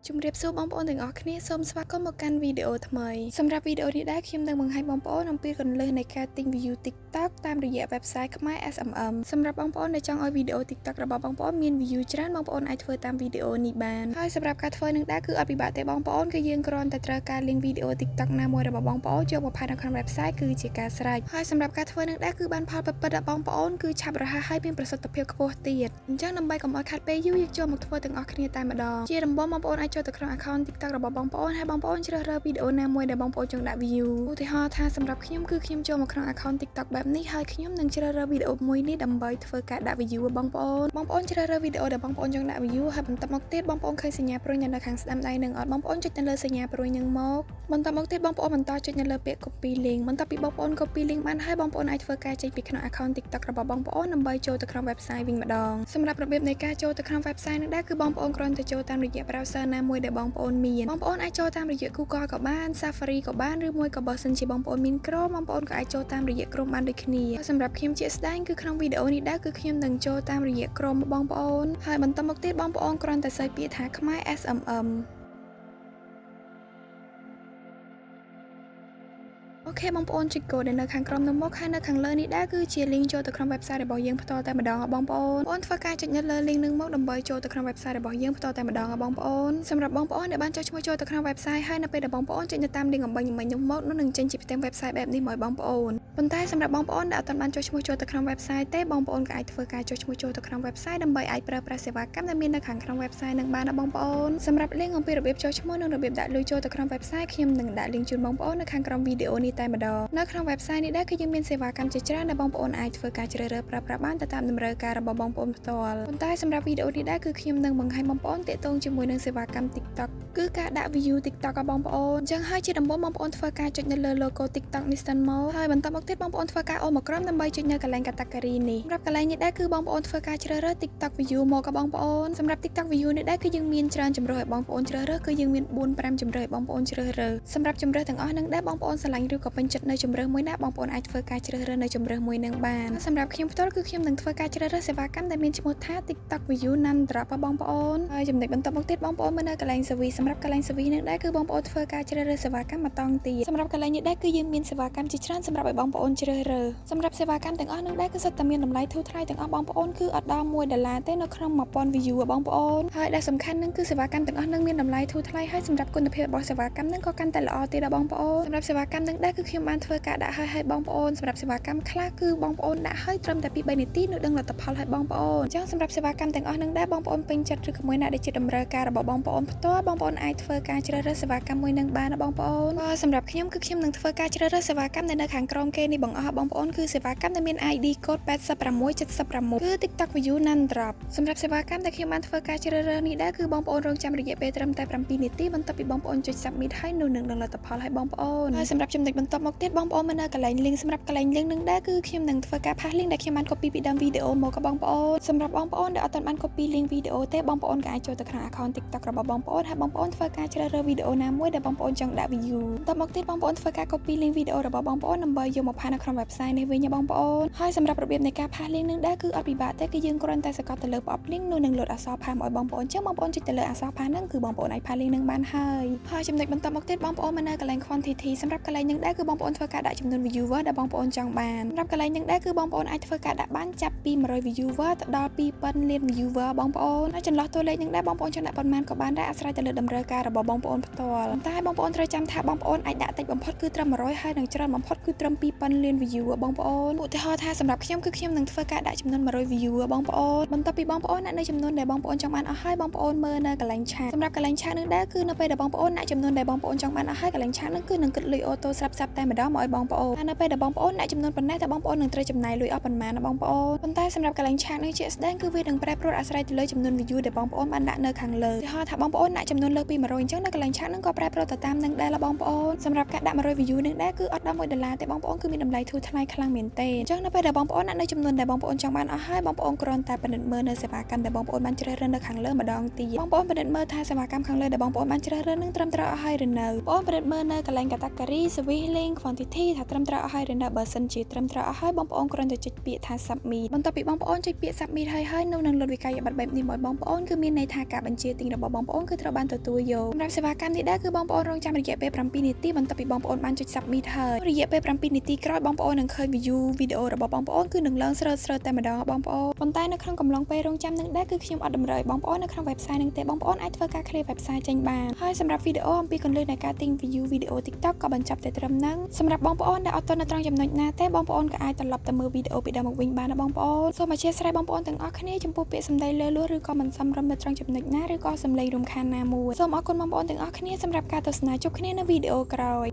ជំរាបសួរបងប្អូនទាំងអស់គ្នាសូមស្វាគមន៍មកកាន់វីដេអូថ្មីសម្រាប់វីដេអូនេះដែរខ្ញុំនឹងបង្ហាញបងប្អូនអំពីគន្លឹះនៃការទិញ view TikTok តាមរយៈ website ខ្មែរ SMM សម្រាប់បងប្អូនដែលចង់ឲ្យវីដេអូ TikTok របស់បងប្អូនមាន view ច្រើនបងប្អូនអាចធ្វើតាមវីដេអូនេះបានហើយសម្រាប់ការធ្វើនឹងដែរគឺអត់ពិបាកទេបងប្អូនគឺយើងគ្រាន់តែត្រូវការ link វីដេអូ TikTok ណាមួយរបស់បងប្អូនយកមកផាត់នៅក្នុង website គឺជាការស្រេចហើយសម្រាប់ការធ្វើនឹងដែរគឺបានផលពិតៗដល់បងប្អូនគឺឆាប់រហ័សហើយមានប្រសិទ្ធភាពខ្ពស់ទៀតអញ្ចឹងដើម្បីកុំឲ្យខាត់ពេលយូរយើងចូលមកធ្វើទាំងអស់គ្នាតែម្ដងជាដំបូងបងប្អូនអាចចូលទៅក្នុង account TikTok របស់បងប្អូនហើយបងប្អូនជ្រើសរើសវីដេអូណាមួយដែលបងប្អូនចង់ដាក់ view ឧទាហរណ៍ថាសម្រាប់ខ្ញុំគឺខ្ញុំចូលមកក្នុង account TikTok បែបនេះហើយខ្ញុំនឹងជ្រើសរើសវីដេអូមួយនេះដើម្បីធ្វើការដាក់ view បងប្អូនជ្រើសរើសវីដេអូដែលបងប្អូនចង់ដាក់ view ហើយបន្ទាប់មកទៀតបងប្អូនឃើញសញ្ញាព្រុញនៅខាងស្ដាំដៃនឹងអត់បងប្អូនចុចទៅលើសញ្ញាព្រុញនឹងមកបន្ទាប់មកទៀតបងប្អូនបន្តចុចនៅលើពាក្យ copy link បន្ទាប់ពីបងប្អូន copy link បានហើយបងប្អូនអាចធ្វើការចេញពីក្នុង account TikTok របស់បងប្អូនដើម្បីចូលទៅក្នុង website វិញម្ដងសម្រាប់របៀបនៃការចូលទៅក្នុង website នេះដែរគឺបងប្អូនគ្រាន់តែចូលតាមរយៈ browser ណាមួយដែលបងប្អូនមានបងប្អូនអាចចូលតាមរយៈ Google ក៏បាន Safari ក៏បានឬមួយក៏បើសិនជាបងប្អូនមាន Chrome បងប្អូនក៏អាចចូលតាមរយៈ Chrome បានដូចគ្នាសម្រាប់ខ្ញុំជាក់ស្ដែងគឺក្នុងវីដេអូនេះដែរគឺខ្ញុំនឹងចូលតាមរយៈ Chrome បងប្អូនហើយបន្តមកទៀតបងប្អូនគ្រាន់តែសេចពាក្យថាខ្មែរ SMMអូខេបងប្អូនចុចកូដនៅខាងក្រោមនោះមកហើយនៅខាងលើនេះដែរគឺជា link ចូលទៅក្នុង website របស់យើងផ្ទាល់តែម្ដងបងប្អូនធ្វើការចុចនៅលើ link នឹងមកដើម្បីចូលទៅក្នុង website របស់យើងផ្ទាល់តែម្ដងបងប្អូនសម្រាប់បងប្អូនដែលបានចុចឈ្មោះចូលទៅក្នុង website ហើយនៅពេលដែលបងប្អូនចុចនៅតាម link អំបញ្ញមិញនោះមកនោះនឹងចេញជាផ្ទាំង website បែបនេះមកបងប្អូនប៉ុន្តែសម្រាប់បងប្អូនដែលអត់បានចុចឈ្មោះចូលទៅក្នុង website ទេបងប្អូនក៏អាចធ្វើការចុចឈ្មោះចូលទៅក្នុង website ដើម្បីអាចប្រើប្រាស់សេវាកម្មដែលមាននៅខាងក្នុង website នឹងបានបងប្អូនសម្រាប់ link អំពីរបៀបចុចឈ្មោះនិងរបៀបដាក់លុយចូលទៅក្នុង website ខ្ញុំនឹងដាក់ link ជូនបងប្អូននៅខាងក្រោមវីដេអូនេះតែម្ដងនៅក្នុង website នេះដែរគឺយើងមានសេវាកម្មជាច្រើនដែលបងប្អូនអាចធ្វើការជ្រើសរើសប្រើប្រាស់បានទៅតាមតម្រូវការរបស់បងប្អូនផ្ទាល់ប៉ុន្តែសម្រាប់វីដេអូនេះដែរគឺខ្ញុំនឹងបង្ហាញបងប្អូនទាក់ទងជាមួយនឹងសេវាកម្ម TikTok គឺការដាក់ view TikTok របស់បងប្អូនអញ្ចឹងហើយជាដំបូងបងប្អូនធ្វើការចុចនៅលើ logo TikTok នេះសិនមកហើយបន្តមកទៀតបងប្អូនធ្វើការអូសមកក្រោមដើម្បីចុចនៅកន្លែង category នេះសម្រាប់កន្លែងនេះដែរគឺបងប្អូនធ្វើការជ្រើសរើស TikTok view មកក៏បងប្អូនសម្រាប់ TikTok view នេះដែរគឺយើងមានច្រើនជម្រើសឲ្យបងប្អូនជ្រើសរើសគឺយើងមាន 4-5 ជម្រើសឲ្យបងប្អូនជ្រើសរើសសម្រាប់ជម្រើសទាំងអស់នឹងដែរបងប្អូនស្រឡាញ់ឬក៏ពេញចិត្តនៅជម្រើសមួយណាបងប្អូនអាចធ្វើការជ្រើសរើសនៅជម្រើសមួយនឹងបានសម្រាប់ខ្ញុំផ្ទាល់គឺខ្ញុំនឹងធ្វើការជ្រើសរើសសេវាកម្មដែលមានឈ្មោះថា TikTok view Nan Drop បងប្អូនហើយចំណុចបន្តមកទៀតបងប្អូនមើលនៅកន្លែង service សម្រាប់កន្លែង service នឹងដែរគឺបងប្អូនធ្វើការជ្រើសរើសសេវាកម្មមកតង់ទៀតសម្រាប់កន្លែងនេះដែរគឺយើងមានសេវាកម្មជាច្រើនសម្រាប់ឲ្យបងប្អូនជ្រើសរើសសម្រាប់សេវាកម្មទាំងអស់នឹងដែរគឺសុទ្ធតែមានតម្លៃធូរថ្លៃទាំងអស់បងប្អូនគឺអត់ដល់$1ទេនៅក្នុង1000 view បងប្អូនហើយដែលសំខាន់នឹងគឺសេវាកម្មទាំងអស់នឹងមានតម្លៃធូរថ្លៃហើយសម្រាប់គុណភាពរបស់សេវាកម្មនឹងក៏កាន់តែល្អទៀតដល់បងប្អូនសម្រាប់សេវាកម្មនឹងដែរគឺខ្ញុំបានធ្វើការដាក់ឲ្យបងប្អូនសម្រាប់សេវាកម្មខ្លះគឺបងប្អូនដាក់ឲ្យត្រឹមតែ2-3នាទីនឹងដឹងលទ្ធផលឲ្យបងប្អូនអញ្ចឹងសម្រាប់សេវាកម្មទាំងអស់នឹងដែរបងប្អូនពេញចិត្តឬក៏មួយណាដែលជាតម្រូវការរបស់បងប្អូនផ្ទាល់បងប្អូនអាចធ្វើការជ្រើសរើសសេវាកម្មមួយនឹងបានបងប្អូនសម្រាប់ខ្ញុំគឺខ្ញុំនឹងធ្វើការជ្រើសរើសសេវាកម្មដែលនៅខាងក្រោមគេនេះបងអស់បងប្អូនគឺសេវាកម្មដែលមាន ID code 8676គឺ TikTok view Nan Drop សម្រាប់សេវាកម្មដែលខ្ញុំបានធ្វើការជ្រើសរើសនេះដែរគឺបងប្អូនរងចាំរយៈពេលត្រឹមតែ7នាទីបន្ទាប់ពីបងប្អូនចុច submit ហើយនោះនឹងដឹងលទ្ធផលឲ្យបងប្អូនហើយសម្រាប់ចំណុចបន្ទាប់មកទៀតបងប្អូនមើលនៅកន្លែង link សម្រាប់កន្លែង link នឹងដែរគឺខ្ញុំនឹងធ្វើការផាស link ដែលខ្ញុំបាន copy ពីដើមវីដេអូមកក៏បងប្អូនសម្រាប់បងប្អូនដែលអត់បាន copy link វីដេអូទេបងប្អូនក៏អាចចូលទៅក្នុង account TikTok របស់បងប្អូនហើយបងប្អូនធ្វើការជ្រើសរើសវីដេអូណាមួយដែលបងប្អូនចង់ដាក់ view បន្ទាប់មកទៀតបងប្អូនធ្វើការ copy link វីដេអូរបស់បងប្អូនដើម្បីយកមកផាសនៅក្នុង website នេះវិញបងប្អូនហើយសម្រាប់របៀបនៃការផាស link នឹងដែរគឺអត់ពិបាកទេគឺយើងគ្រាន់តែសកត់ទៅលើប្រអប់ link នោះនឹងលោតអក្សរផាសមកឲ្យបងប្អូនចឹងបងប្អូនចុចទៅលើអក្សរផាសហ្នឹងគឺបងប្អូនអាចផាស link នឹងបានហើយចំណុចបន្តមកទៀតបងប្អូនមកនៅកន្លែង quantity សម្រាប់កន្លែងនឹងដែរគឺបងប្អូនធ្វើការដាក់ចំនួន viewer ដែលបងប្អូនចង់បានសម្រាប់កន្លែងនឹងដែរគឺបងប្អូនអាចធ្វើការដាក់បានចាប់ពី100 viewer ទៅដល់2000លាន viewer បងប្អូនហើយចន្លោះតួលេខនឹងដែរបងប្អូនចង់ដាក់ប៉ុន្មានក៏បានដែរអាស្រ័យទៅលើតម្រូវការរបស់បងប្អូនផ្ទាល់តែបងប្អូនត្រូវចាំថាបងប្អូនអាចដាក់តិចបំផុតគឺត្រឹម100ហើយនិងច្រើនបំផុតគឺត្រឹម2000លាន viewer បងប្អូនឧទាហរណ៍ថាសម្រាប់ខ្ញុំគឺខ្ញុំនឹងធ្វើការដាក់ចំនួន100 viewer បងប្អូនបន្ទាប់ពីបងប្អូនដាក់នៅចំនួនដែលបងប្អូនចង់បានអស់ហើយបងប្អូនមើលនៅកន្លែងឆាតសម្រាប់កន្លែងឆាតនឹងដែរគឺនៅពេលដែលបងប្អូនដាក់ចំនួនដែលបងប្អូនចង់បានអស់ហើយកន្លែងឆាតនឹងគឺនឹងគិតលុយអូតូស្រាប់តែម្ដងមកឲ្យបងប្អូននៅពេលដែលបងប្អូនដាក់ចំនួនប៉ុណ្ណេះតើបងប្អូននឹងត្រូវចំណាយលុយអស់ប៉ុន្មានណាបងប្អូនប៉ុន្តែសម្រាប់កន្លែងឆាតនេះជាក់ស្ដែងគឺវានឹងប្រែប្រួលអាស្រ័យទៅលើចំនួន view ដែលបងប្អូនបានដាក់នៅខាងលើឧទាហរណ៍ថាបងប្អូនដាក់ចំនួនលើសពី100អញ្ចឹងនៅកន្លែងឆាតនឹងក៏ប្រែប្រួលទៅតាមនឹងដែរបងប្អូនសម្រាប់ការដាក់100 view នឹងដែរគឺអត់ដល់$1ទេបងប្អូនគឺមានតម្លៃធូរថ្លៃខ្លាំងមែនទេអញ្ចឹងនៅពេលដែលបងប្អូនដាក់នៅចំនួនដែលបងប្អូនចង់បានអស់ហើយបងប្អូនគ្រាន់តែពិនិត្យមើលនៅសេវាកម្មដែលបងប្អូនបានជ្រើសរើសនៅខាងលើម្ដងទៀតបងប្អូនពិនិត្យមើលថាសេវាកម្មខាងលើដែលបងប្អូនបានជ្រើសរើសនឹងត្រឹមត្រូវអស់ហើយឬនៅបងប្អូនពិនិត្យមើលនៅកន្លែង category service link ង quantity ថាត្រឹមត្រូវអស់ហើយឬនៅបើសិនជាត្រឹមត្រូវអស់ហើយបងប្អូនគ្រាន់តែចុចពាក្យថា submit បន្ទាប់ពីបងប្អូនចុចពាក្យ submit ហើយនោះនឹងលុបវិក័យប័ត្របែបនេះមកបងប្អូនគឺមានន័យថាការបញ្ជាទិញរបស់បងប្អូនគឺត្រូវបានទទួលយកសម្រាប់សេវាកម្មនេះដែរគឺបងប្អូនរងចាំរយៈពេល7នាទីបន្ទាប់ពីបងប្អូនបានចុច submit ហើយរយៈពេល7នាទីក្រោយបងប្អូននឹងឃើញ view វីដេអូរបស់បងប្អូនគឺនឹងឡើងស្រើតែម្ដងបងប្អូនប៉ុន្តែនៅក្នុងកំឡុងពេលរងចាំនឹងដែរគឺខ្ញុំអត់តម្រូវឲ្យបងប្អូននៅក្នុង website នឹងទេបងប្អូនអាចធ្វើការ clear website ចេញបានហើយសម្រាប់វីដេអូអំពីគន្លឹះនៃការទិញ view វីដេអូ TikTok ក៏បញ្ចប់តែត្រឹមហ្នឹងសម្រាប់បងប្អូនដែលអត់ទាន់នៅត្រង់ចំណុចណាទេបងប្អូនក៏អាចត្រឡប់ទៅមើលវីដេអូពីដើមមកវិញបានណាបងប្អូនសូមអធិស្ឋានបងប្អូនទាំងអស់គ្នាចំពោះពាក្យសម្ដីលើសលួសឬក៏មិនសមរម្យនៅត្រង់ចំណុចណាឬក៏សម្លេងរំខានណាមួយសូមអរគុណបងប្អូនទាំងអស់គ្នាសម្រាប់ការទស្សនាជួបគ្នានៅវីដេអូក្រោយ